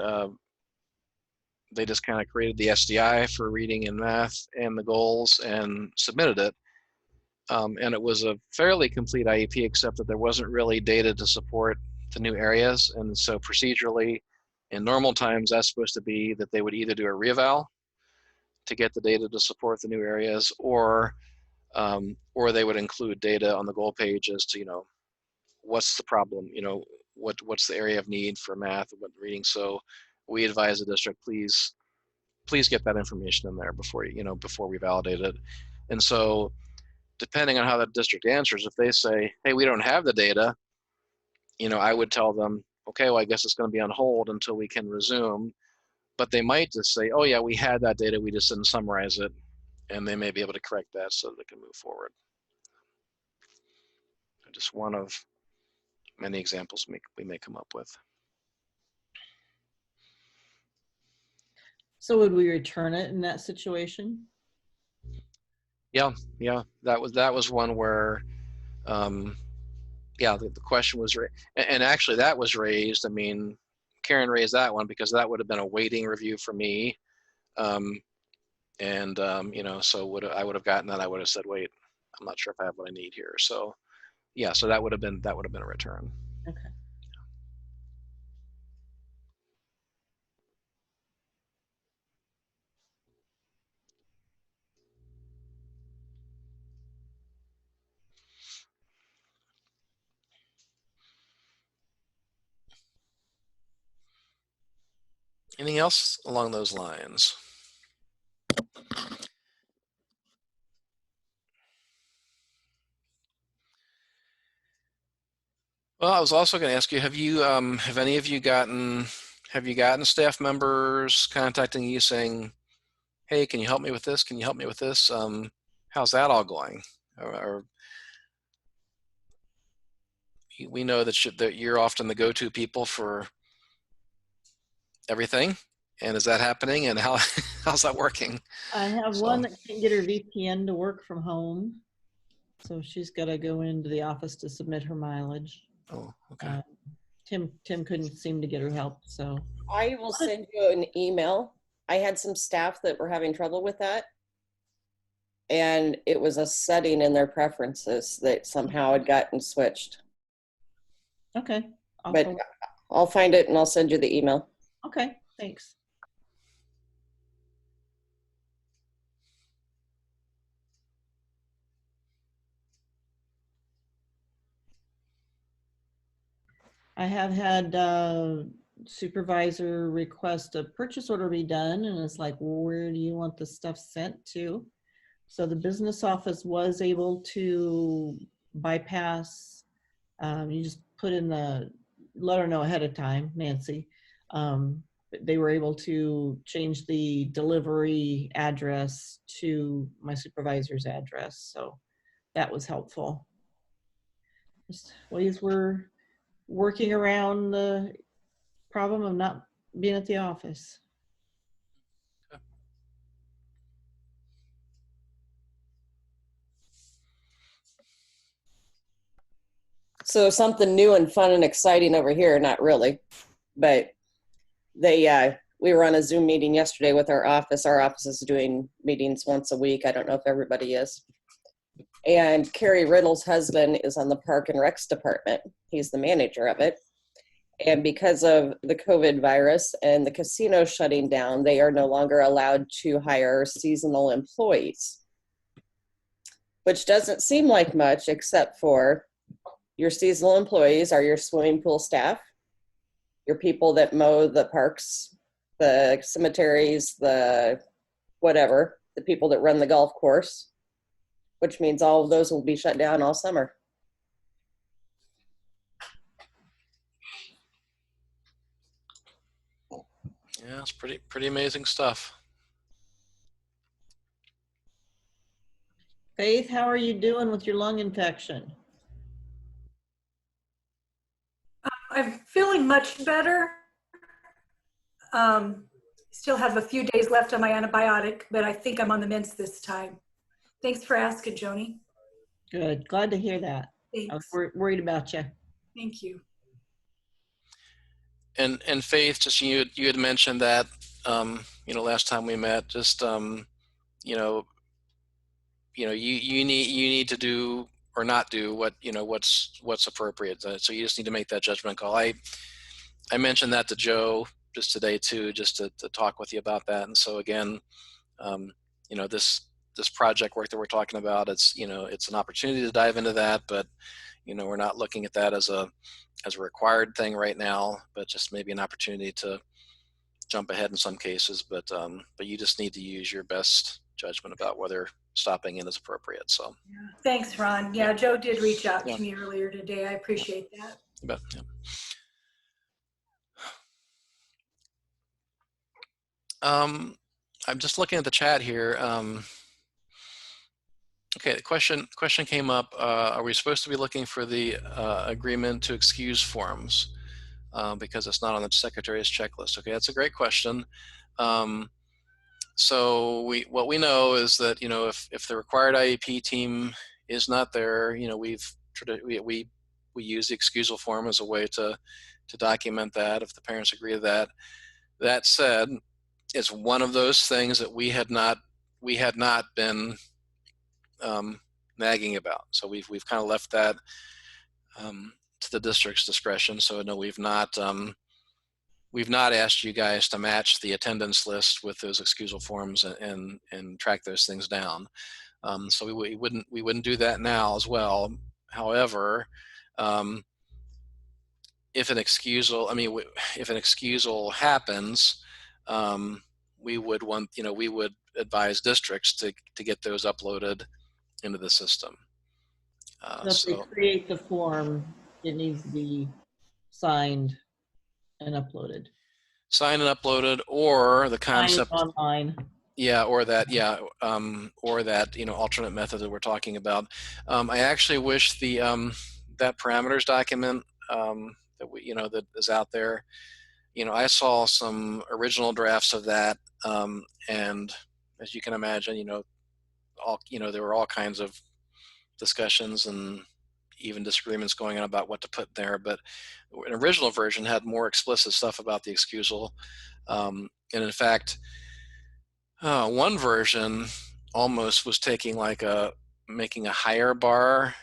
S1: they just kind of created the SDI for reading and math and the goals and submitted it. And it was a fairly complete IEP, except that there wasn't really data to support the new areas. And so procedurally, in normal times, that's supposed to be that they would either do a reeval to get the data to support the new areas, or they would include data on the goal page as to, what's the problem, what's the area of need for math and what reading. So we advise the district, please please get that information in there before before we validate it. And so depending on how the district answers, if they say, hey, we don't have the data, I would tell them, okay, well, I guess it's going to be on hold until we can resume. But they might just say, oh yeah, we had that data, we just didn't summarize it, and they may be able to correct that so they can move forward. Just one of many examples we may come up with.
S3: So would we return it in that situation?
S1: Yeah, that was one where, yeah, the question was, and actually that was raised. I mean, Karen raised that one because that would have been a waiting review for me, and so I would have gotten that. I would have said, wait, I'm not sure if I have what I need here. So, yeah, so that would have been a return.
S3: Okay.
S1: Anything else along those lines? Well, I was also going to ask you, have any of you gotten staff members contacting you saying, hey, can you help me with this? Can you help me with this? How's that all going? Or we know that you're often the go-to people for everything. And is that happening? And how's that working?
S3: I have one that can't get her VPN to work from home. So she's got to go into the office to submit her mileage.
S1: Oh, okay.
S3: Tim couldn't seem to get her help, so.
S5: I will send you an email. I had some staff that were having trouble with that. And it was a setting in their preferences that somehow had gotten switched.
S3: Okay.
S5: But I'll find it and I'll send you the email.
S3: Okay, thanks. I have had supervisor request a purchase order be done, and it's like, well, where do you want the stuff sent to? So the business office was able to bypass, you just put in let her know ahead of time, Nancy. They were able to change the delivery address to my supervisor's address. So that was helpful. Just ways we're working around the problem of not being at the office.
S5: So something new and fun and exciting over here, not really, but we were on a Zoom meeting yesterday with our office. Our office is doing meetings once a week. I don't know if everybody is. And Carrie Riddle's husband is on the Park and Recs department. He's the manager of it. And because of the COVID virus and the casino shutting down, they are no longer allowed to hire seasonal employees, which doesn't seem like much, except for your seasonal employees are your swimming pool staff, your people that mow the parks, the cemeteries, the whatever, the people that run the golf course, which means all of those will be shut down all summer.
S1: Yeah, it's pretty amazing stuff.
S3: Faith, how are you doing with your lung infection?
S6: I'm feeling much better. Still have a few days left on my antibiotic, but I think I'm on the mends this time. Thanks for asking, Joni.
S3: Good, glad to hear that.
S6: Thanks.
S3: I was worried about you.
S6: Thank you.
S1: And Faith, just you had mentioned that last time we met, just you need to do or not do what's appropriate. So you just need to make that judgment call. I mentioned that to Joe just today too, just to talk with you about that. And so again, this project work that we're talking about, it's an opportunity to dive into that, but we're not looking at that as a required thing right now, but just maybe an opportunity to jump ahead in some cases, but you just need to use your best judgment about whether stopping in is appropriate. So
S6: Thanks, Ron. Yeah, Joe did reach out
S1: Yeah.
S6: to me earlier today. I appreciate that.
S1: but yeah. I'm just looking at the chat here. Okay, the question came up. Are we supposed to be looking for the agreement to excuse forms because it's not on the secretary's checklist? Okay, that's a great question. So what we know is that if the required IEP team is not there, we use the excusal form as a way to document that if the parents agree to that. That said, it's one of those things that we had not been nagging about. So we've kind of left that to the district's discretion. So no, we've not asked you guys to match the attendance list with those excusal forms and track those things down. So we wouldn't do that now as well. However, if an excusal happens, we would advise districts to get those uploaded into the system.
S3: So if they create the form, it needs to be signed and uploaded.
S1: Signed and uploaded, or the concept
S3: Signed online.
S1: Yeah, or that alternate method that we're talking about. I actually wish the that parameters document that is out there. I saw some original drafts of that, and as you can imagine, there were all kinds of discussions and even disagreements going on about what to put there. But an original version had more explicit stuff about the excusal, and in fact, one version almost was making a higher bar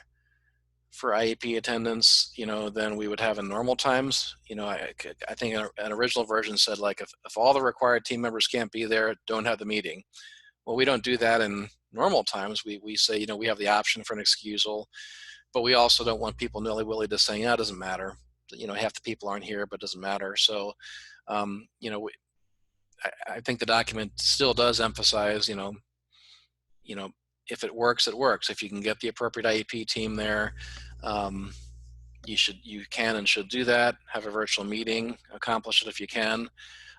S1: for IEP attendance, than we would have in normal times. I think an original version said if all the required team members can't be there, don't have the meeting. Well, we don't do that in normal times. We say, we have the option for an excusal, but we also don't want people nilly-willy just saying, it doesn't matter. Half the people aren't here, but it doesn't matter. So, I think the document still does emphasize, if it works, it works. If you can get the appropriate IEP team there, you can and should do that. Have a virtual meeting, accomplish it if you can.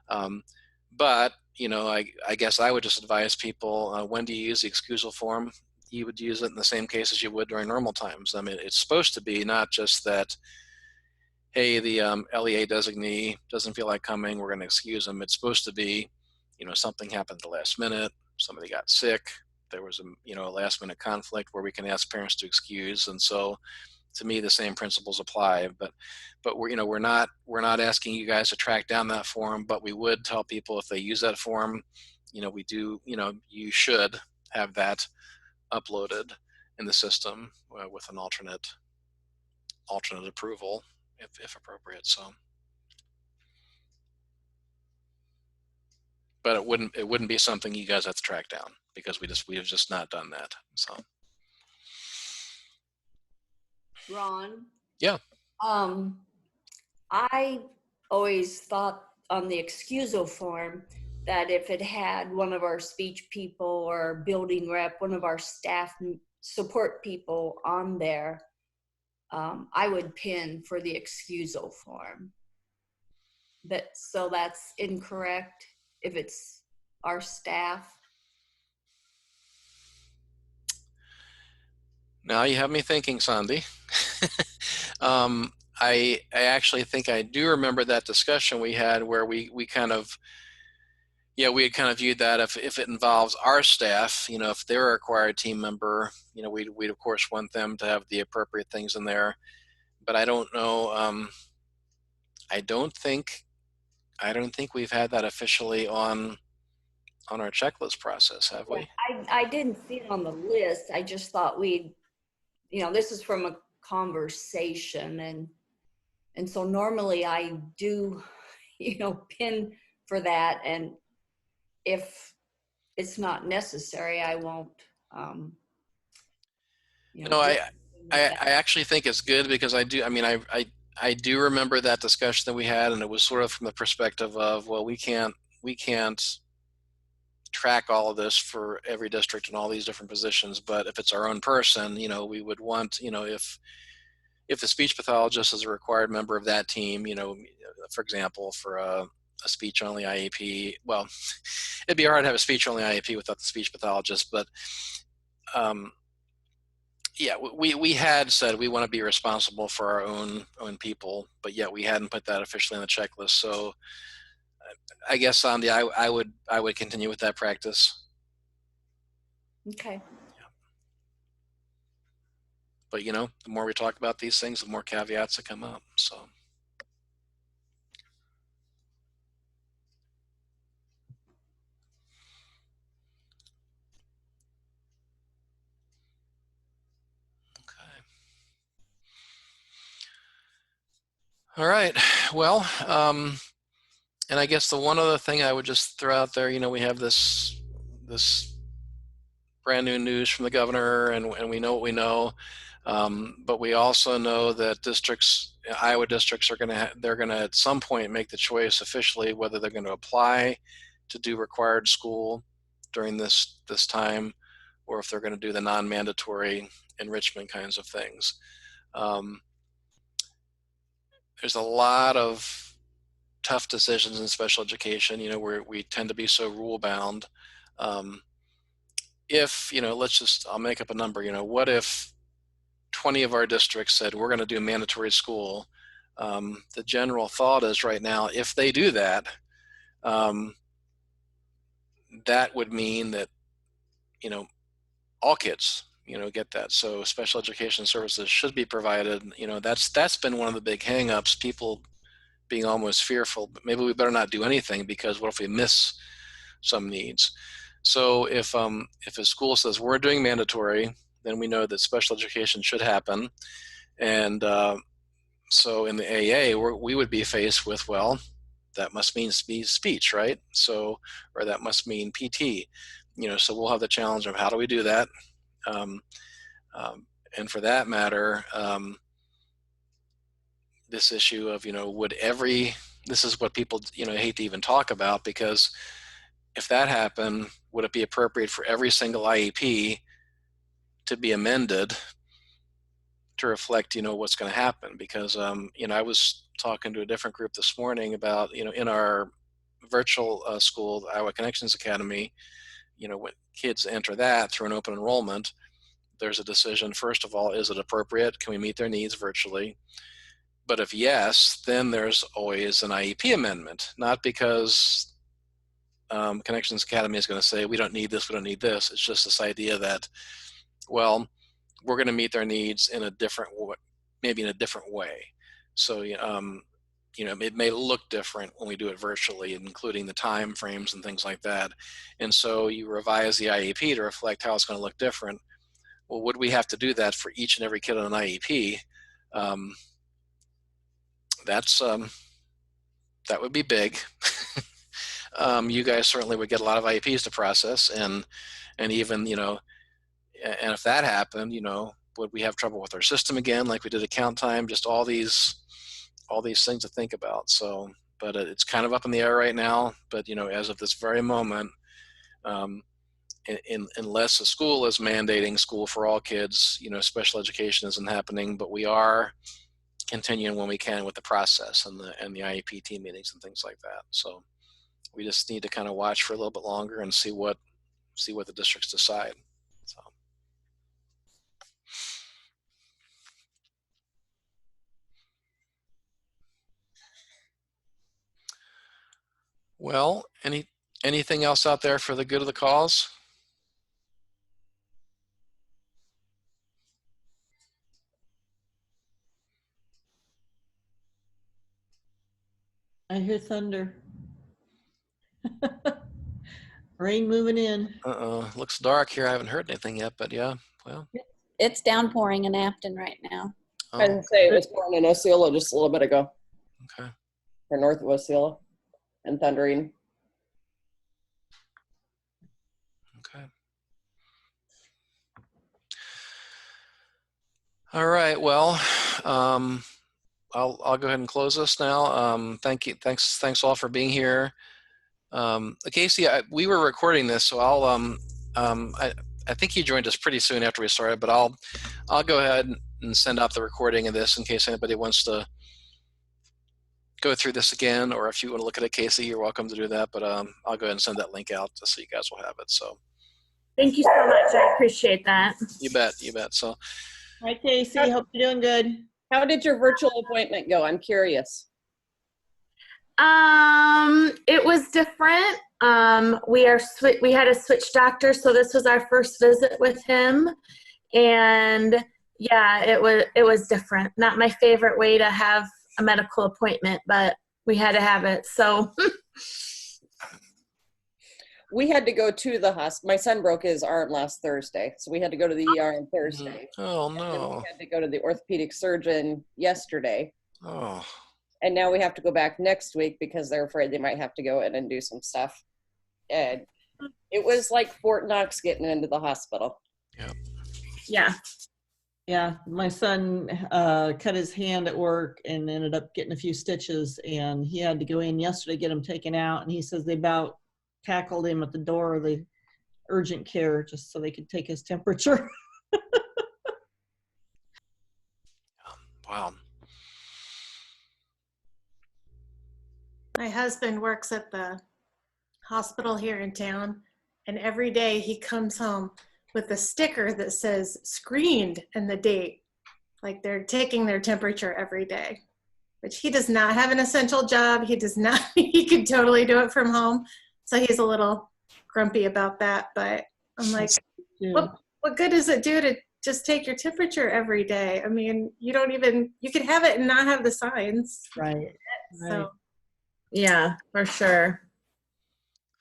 S1: But I guess I would just advise people, when do you use the excusal form? You would use it in the same case as you would during normal times. I mean, it's supposed to be not just that, hey, the LEA designee doesn't feel like coming, we're going to excuse them. It's supposed to be, something happened at the last minute, somebody got sick, there was a last minute conflict where we can ask parents to excuse. And so to me, the same principles apply. But we're not asking you guys to track down that form, but we would tell people if they use that form, you should have that uploaded in the system with an alternate approval if appropriate. So, but it wouldn't be something you guys have to track down because we have just not done that. So,
S7: Ron?
S1: Yeah.
S7: I always thought on the excusal form that if it had one of our speech people or building rep, one of our staff support people on there, I would pin for the excusal form. So that's incorrect if it's our staff.
S1: Now you have me thinking, Sandy. I actually think I do remember that discussion we had where we had kind of viewed that if it involves our staff, if they're a required team member, we'd of course want them to have the appropriate things in there. But I don't know. I don't think we've had that officially on our checklist process, have we?
S7: I didn't see it on the list. I just thought this is from a conversation, and so normally I do, pin for that, and if it's not necessary, I won't.
S1: I actually think it's good because I I do remember that discussion that we had, and it was sort of from the perspective of, well, we can't track all of this for every district and all these different positions, but if it's our own person, you know, we would want, you know, if the speech pathologist is a required member of that team, you know, for example, for a speech only IEP, well, it'd be hard to have a speech only IEP without the speech pathologist, but yeah, we had said we want to be responsible for our own people, but yet we hadn't put that officially on the checklist. So I guess on the I would continue with that practice.
S7: Okay.
S1: But you know, the more we talk about these things, the more caveats that come up. So. Okay. All right. Well, and I guess the one other thing I would just throw out there, you know, we have this brand new news from the governor, and we know what we know. But we also know that districts, Iowa districts, are going to they're going to at some point make the choice officially whether they're going to apply to do required school during this time, or if they're going to do the non-mandatory enrichment kinds of things. There's a lot of tough decisions in special education, you know, where we tend to be so rule bound. If, you know, I'll make up a number, you know, what if 20 of our districts said we're going to do mandatory school? The general thought is right now, if they do that, that would mean that, you know, all kids, you know, get that. So special education services should be provided. You know, that's been one of the big hangups, people being almost fearful, but maybe we better not do anything because what if we miss some needs? So if a school says we're doing mandatory, then we know that special education should happen. And so in the AA, we would be faced with, well, that must mean speech, right? So, or that must mean PT, you know, so we'll have the challenge of how do we do that? And for that matter, this issue of, you know, this is what people, you know, hate to even talk about, because if that happened, would it be appropriate for every single IEP to be amended to reflect, you know, what's going to happen? Because, you know, I was talking to a different group this morning about, you know, in our virtual school, the Iowa Connections Academy, you know, when kids enter that through an open enrollment, there's a decision, first of all, is it appropriate? Can we meet their needs virtually? But if yes, then there's always an IEP amendment, not because Connections Academy is going to say, we don't need this, we don't need this. It's just this idea that, well, we're going to meet their needs in a different way, maybe in a different way. So, you know, it may look different when we do it virtually, including the time frames and things like that. And so you revise the IEP to reflect how it's going to look different. Well, would we have to do that for each and every kid on an IEP? That would be big. You guys certainly would get a lot of IEPs to process, and even, you know, and if that happened, you know, would we have trouble with our system again, like we did at count time? Just all these things to think about. So, but it's kind of up in the air right now. But, you know, as of this very moment, unless a school is mandating school for all kids, you know, special education isn't happening. But we are continuing when we can with the process and the IEP team meetings and things like that. So we just need to kind of watch for a little bit longer and see what the districts decide. So. Well, anything else out there for the good of the cause?
S3: I hear thunder. Rain moving in.
S1: Looks dark here. I haven't heard anything yet, but yeah, well.
S8: It's downpouring in Afton right now.
S5: I didn't say it was pouring in Osceola just a little bit ago.
S1: Okay.
S5: Or north of Osceola and thundering.
S1: Okay. All right. Well, I'll go ahead and close this now. Thank you. Thanks all for being here. Casey, we were recording this, so I think you joined us pretty soon after we started, but I'll go ahead and send out the recording of this in case anybody wants to go through this again, or if you want to look at it, Casey, you're welcome to do that. But I'll go ahead and send that link out just so you guys will have it. So
S9: Thank you so much. I appreciate that.
S1: you bet. So
S3: Hi, Casey. Hope you're doing good.
S5: How did your virtual appointment go? I'm curious.
S9: It was different. We had a switch doctor, so this was our first visit with him, and yeah, it was different. Not my favorite way to have a medical appointment, but we had to have it. So
S5: We had to go to the hospital. My son broke his arm last Thursday, so we had to go to the ER on Thursday.
S1: Oh
S5: And then
S1: no.
S5: we had to go to the orthopedic surgeon yesterday.
S1: Oh.
S5: And now we have to go back next week because they're afraid they might have to go in and do some stuff. And it was like Fort Knox getting into the hospital.
S1: Yep.
S9: yeah.
S3: Yeah, my son cut his hand at work and ended up getting a few stitches, and he had to go in yesterday, get him taken out. And he says they about tackled him at the door of the urgent care just so they could take his temperature.
S1: Wow.
S4: My husband works at the hospital here in town, and every day he comes home with a sticker that says screened and the date. Like they're taking their temperature every day, which he does not have an essential job. He does not, he could totally do it from home. So he's a little grumpy about that, but I'm like, what good does it do to just take your temperature every day? I mean, you could have it and not have the signs.
S3: Right.
S4: So
S9: Yeah, for sure.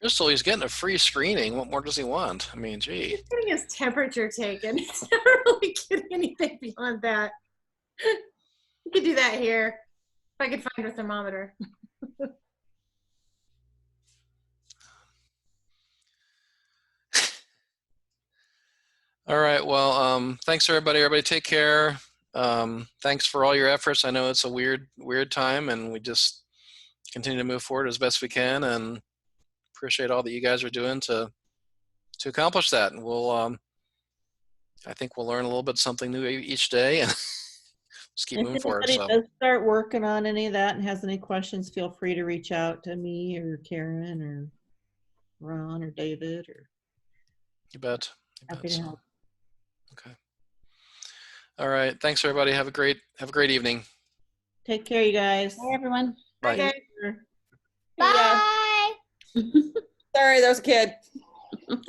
S1: Crystal, he's getting a free screening. What more does he want? I mean, gee.
S4: he's getting his temperature taken. He's never really getting anything beyond that. You could do that here. If I could find a thermometer.
S1: All right. Well, thanks everybody. Everybody take care. Thanks for all your efforts. I know it's a weird time, and we just continue to move forward as best we can, and appreciate all that you guys are doing to accomplish that. And we'll, I think we'll learn a little bit something new each day, and just keep moving forward.
S3: If
S1: So
S3: anybody does start working on any of that and has any questions, feel free to reach out to me or Karen or Ron or David. Or
S1: you bet.
S3: happy to help.
S1: Okay. All right. Thanks everybody. Have a great evening.
S3: Take care, you guys.
S8: Bye, everyone.
S1: Bye.
S4: Okay.
S8: Bye.
S5: Sorry, that was a kid.
S8: Help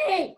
S8: me.